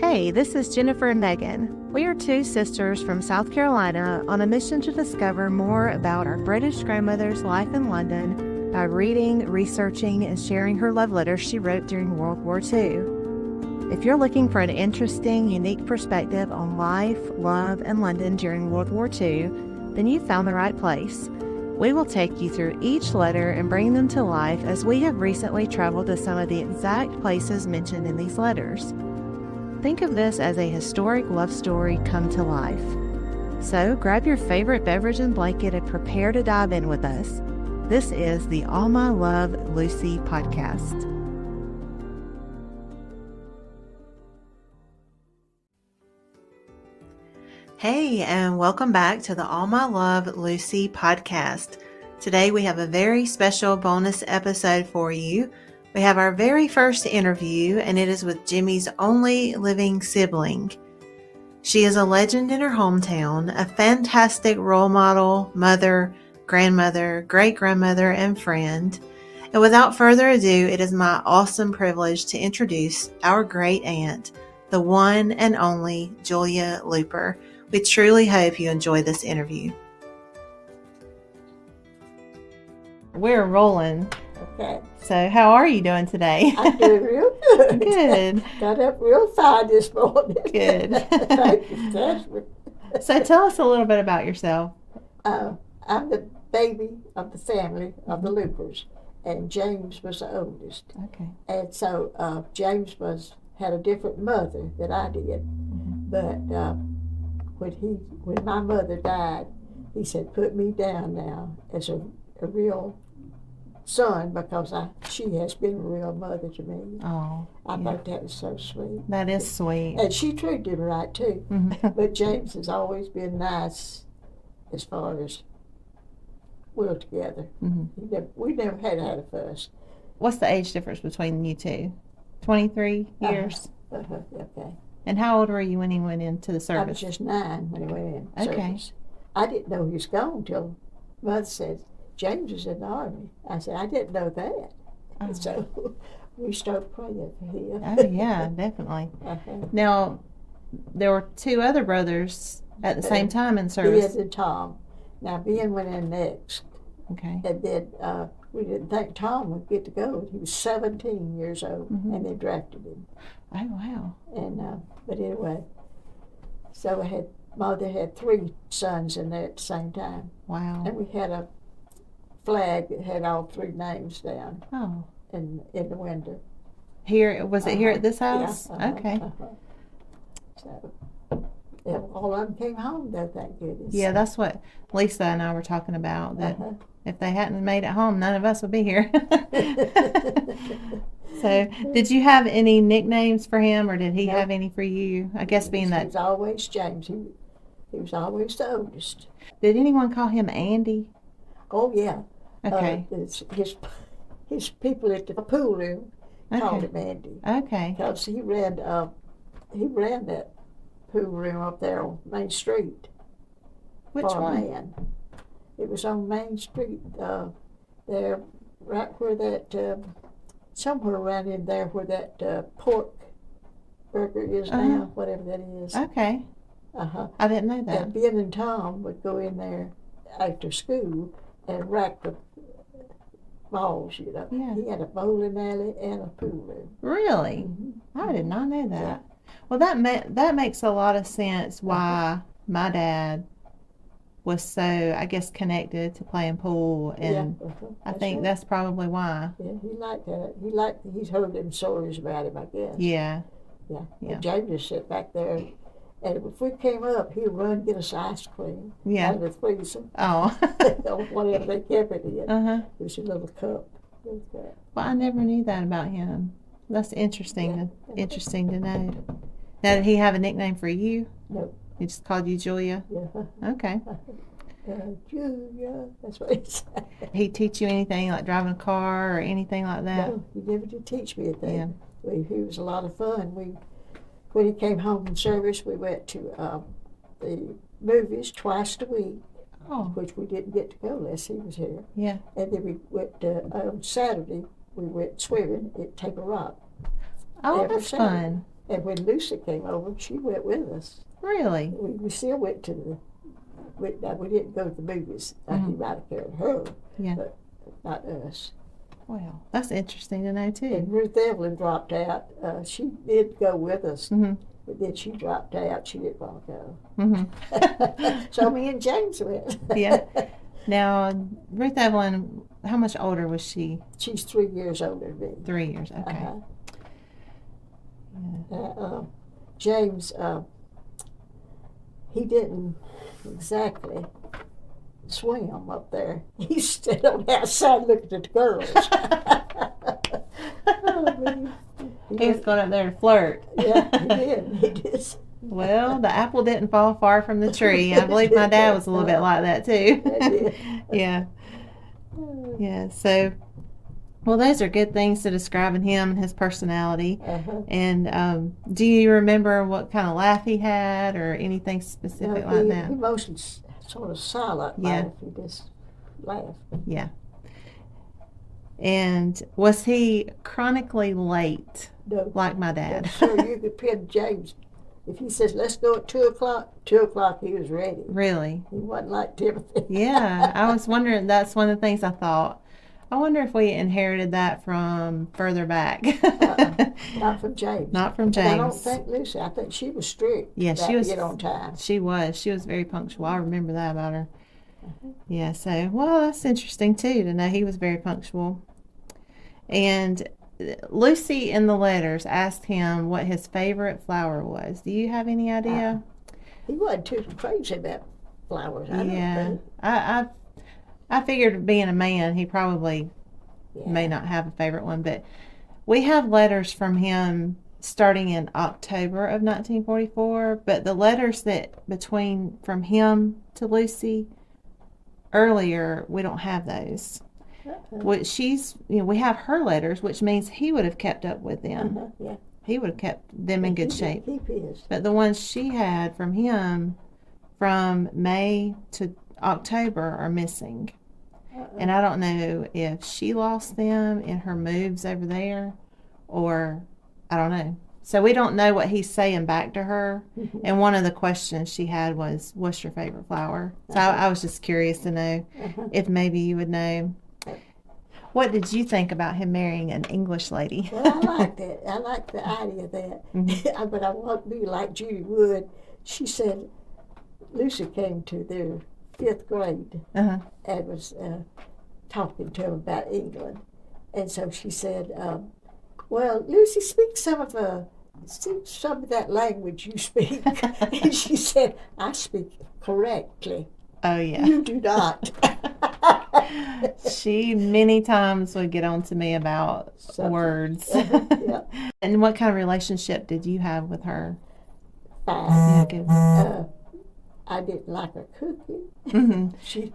Hey, this is Jennifer and Megan. We are two sisters from South Carolina on a mission to discover more about our British grandmother's life in London by reading, researching, and sharing her love letters she wrote during World War II. If you're looking for an interesting, unique perspective on life, love, and London during World War II, then you've found the right place. We will take you through each letter and bring them to life as we have recently traveled to some of the exact places mentioned in these letters. Think of this as a historic love story come to life. So grab your favorite beverage and blanket and prepare to dive in with us. This is the All My Love Lucy podcast. Hey, and welcome back to the All My Love Lucy podcast. Today we have a very special bonus episode for you. We have our very first interview, and it is with Jimmie's only living sibling. She is a legend in her hometown, a fantastic role model, mother, grandmother, great-grandmother, and friend. And without further ado, it is my awesome privilege to introduce our great aunt, the one and only Julia Looper. We truly hope you enjoy this interview. We're rolling. Okay. So how are you doing today? I'm doing real good. Good. Got up real fine this morning. Good. Thank you. So tell us a little bit about yourself. I'm the baby of the family of the Loopers, and James was the oldest. Okay. And so James had a different mother than I did. But when my mother died, he said, "Put me down now as a real son, because she has been a real mother to me." Oh, I thought that was so sweet. That is sweet. And she treated him right too. Mm-hmm. But James has always been nice as far as we're together. Mm-hmm. We never had a fuss. What's the age difference between you two? 23 years? Okay. And how old were you when he went into the I was service? just 9 when he went in Okay. service. I didn't know he was gone till Mother said, "James was in the Army." I said, "I didn't know that." Oh. So we started praying for him. Oh, yeah, definitely. Now, there were 2 other brothers at the same time in service. Ben and Tom. Now, Ben went in next. Okay. And then we didn't think Tom would get to go. He was 17 years old, and they drafted him. Oh, wow. And but anyway, so Mother had 3 sons in there at the same time. Wow. And we had a flag that had all 3 names down in the window. Here, was it here at this house? Yeah, okay. So all of them came home, though, thank goodness. Yeah, that's what Lisa and I were talking about, that if they hadn't made it home, none of us would be here. So, did you have any nicknames for him, or did he have any for you? I guess being that... He was always James. He was the oldest. Did anyone call him Andy? Oh, yeah. Okay. His people at the pool room called him Andy. Okay. Because he ran that pool room up there on Main Street. Which one? Man. It was on Main Street there, right where that, somewhere around in there where that pork burger is now, whatever that is. Okay. I didn't know that. And Ben and Tom would go in there after school and rack the balls, you know. Yeah. He had a bowling alley and a pool room. Really? I did not know that. Yeah. Well, that makes a lot of sense why my dad was so, I guess, connected to playing pool, and I think that's probably why. Yeah, he liked that. He's heard them stories about him, I guess. Yeah. Yeah. And James just sit back there, and if we came up, he'd run and get us ice cream out of the freezer. Oh. Whatever they kept it in. It was a little cup. Well, I never knew that about him. That's interesting. Interesting to know. Now, did he have a nickname for you? No. He just called you Julia? Yeah. Okay. Julia, that's what he said. He teach you anything like driving a car or anything like that? No, he never did teach me a thing. Yeah. He was a lot of fun. When he came home from service, we went to the movies twice a week, which we didn't get to go unless he was here. Yeah. And then we went on Saturday, we went swimming at Table Rock. Oh, that's fun. And when Lucy came over, she went with us. Really? We still went to we didn't go to the movies. He might have carried her, but not us. Well, that's interesting to know, too. And Ruth Evelyn dropped out. She did go with us, but then she dropped out. She didn't want to go. So me and James went. Yeah. Now, Ruth Evelyn, how much older was she? She's 3 years older than me. 3 years, okay. James, he didn't exactly swim up there. He stood on the outside looking at the girls. He was going up there to flirt. Yeah, he did. He did. Well, the apple didn't fall far from the tree. I believe my dad was a little bit like that, too. Yeah. Yeah, so, well, those are good things to describing him and his personality. And do you remember what kind of laugh he had or anything specific like that? He mostly sort of silent laugh. He just laughed. Yeah. And was he chronically late, no, like my dad? No, sir, you could pin James. If he says, let's go at 2 o'clock, 2 o'clock he was ready. Really? He wasn't like Timothy. Yeah, I was wondering, that's one of the things I thought. I wonder if we inherited that from further back. Not from James. Not from James. And I don't think Lucy. I think she was strict. Yeah, she was. Get on time. She was. She was very punctual. I remember that about her. Yeah, so, well, that's interesting, too, to know he was very punctual. And Lucy in the letters asked him what his favorite flower was. Do you have any idea? He wasn't too crazy about flowers. I don't think. I figured being a man, he probably may not have a favorite one, but we have letters from him starting in October of 1944, but the letters that from him to Lucy earlier, we don't have those. Which we have her letters, which means he would have kept up with them. He would have kept them in good shape. But the ones she had from him from May to October are missing. And I don't know if she lost them in her moves over there, or I don't know. So we don't know what he's saying back to her. And one of the questions she had was, what's your favorite flower? So I was just curious to know if maybe you would know. What did you think about him marrying an English lady? Well, I like that. I like the idea of that. But I won't be like Judy Wood. She said Lucy came to their 5th grade and was talking to him about England. And so she said, well, Lucy, speak some of that language you speak. And she said, I speak correctly. Oh, yeah. You do not. She many times would get on to me about words. Yeah. And what kind of relationship did you have with her? Fine. Yeah, good. I didn't like her cooking. She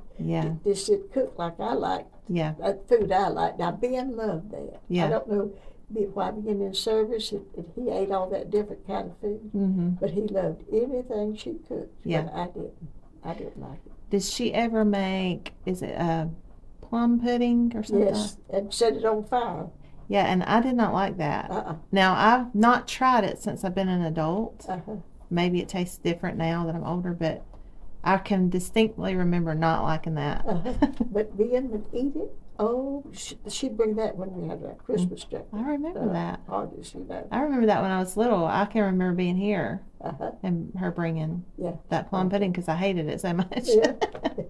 just didn't cook like I liked. Yeah. Food I liked. Now, Ben loved that. Yeah. I don't know why being in service, he ate all that different kind of food. But he loved anything she cooked. Yeah. But I didn't like it. Did she ever make, is it a plum pudding or something? Yes, and set it on fire. Yeah, and I did not like that. Now, I've not tried it since I've been an adult. Maybe it tastes different now that I'm older, but I can distinctly remember not liking that. But Ben would eat it. Oh, she'd bring that when we had that Christmas dinner. I remember that. Parties, I remember that when I was little. I can remember being here and her bringing that plum pudding because I hated it so much. Yeah.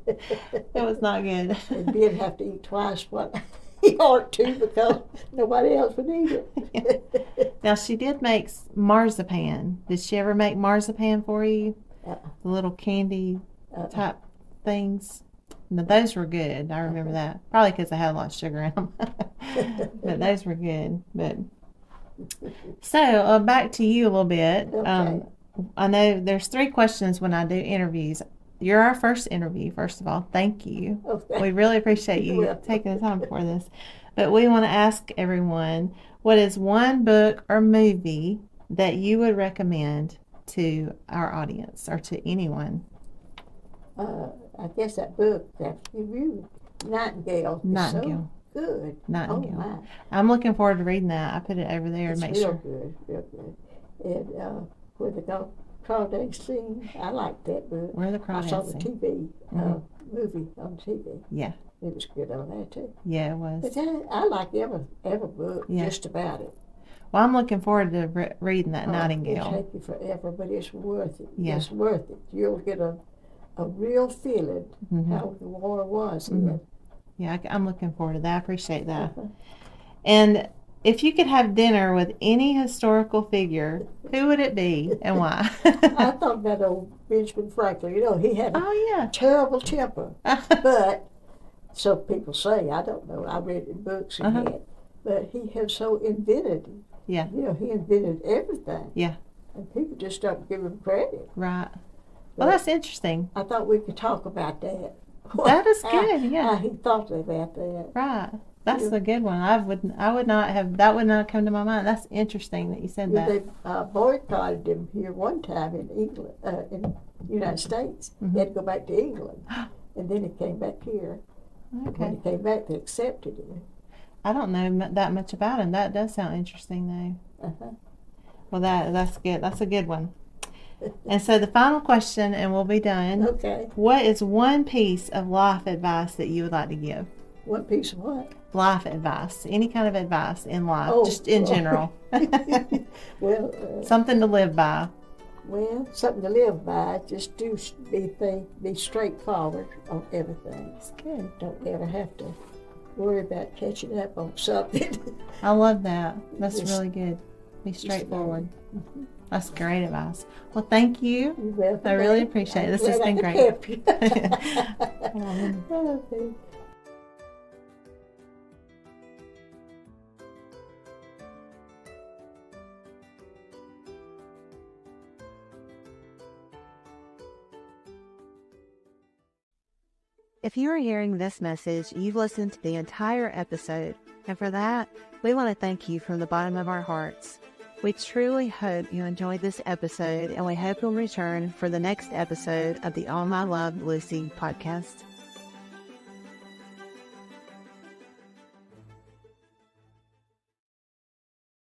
It was not good. And Ben have to eat twice what he ought to because nobody else would eat it. Now, she did make marzipan. Did she ever make marzipan for you? The little candy type things? Now, those were good. I remember that. Probably because I had a lot of sugar in them. But those were good. But so, back to you a little bit. Okay. I know there's 3 questions when I do interviews. You're our first interview, first of all. Thank you. Okay. We really appreciate you taking the time for this. But we want to ask everyone, what is one book or movie that you would recommend to our audience or to anyone? I guess that book that you read, Nightingale. Nightingale. So good. Nightingale. Oh, my. I'm looking forward to reading that. I put it over there It's and make real sure. Good, real good. And where the crawdads sing, I liked that book. Where the I saw crawdads the sing. TV movie on TV. Yeah. It was good on that too. Yeah, it was. But I like every book, Yeah. just about it. Well, I'm looking forward to reading that It'll Nightingale. take you forever, but it's worth it. Yeah. It's worth it. You'll get a real feeling how the war was then. Yeah, I'm looking forward to that. I appreciate that. Uh-huh. And if you could have dinner with any historical figure, who would it be and why? I thought about old Benjamin Franklin. You know, he had a Oh, terrible temper, yeah. but so people say. I don't know. I read in books he had, but he had so invented. Yeah. You know, he invented everything. Yeah. And people just don't give him credit. Right. Well, that's interesting. I thought we could talk about that. That is good, How yeah. he thought about that. Right. That's a good one. I would not have, that would not come to my mind. That's interesting that you said that. They boycotted him here one time in England, in the United States. He had to go back to England, and then he came back here. Okay. When he came back, they accepted him. I don't know that much about him. That does sound interesting, though. Well, that's good. That's a good one. And so the final question, and we'll be done. Okay. What is one piece of life advice that you would like to give? One piece of what? Life advice. Any kind of advice in life, just in general. Well, something to live by. Well, something to live by. Just be straightforward on everything. That's good. Don't ever have to worry about catching up on something. I love that. That's Just- really good. Be straightforward. That's great advice. Well, thank you. You're welcome. I really appreciate it. This has been great. Help you. Okay. If you are hearing this message, you've listened to the entire episode, and for that, we want to thank you from the bottom of our hearts. We truly hope you enjoyed this episode, and we hope you'll return for the next episode of the All My Love Lucy podcast.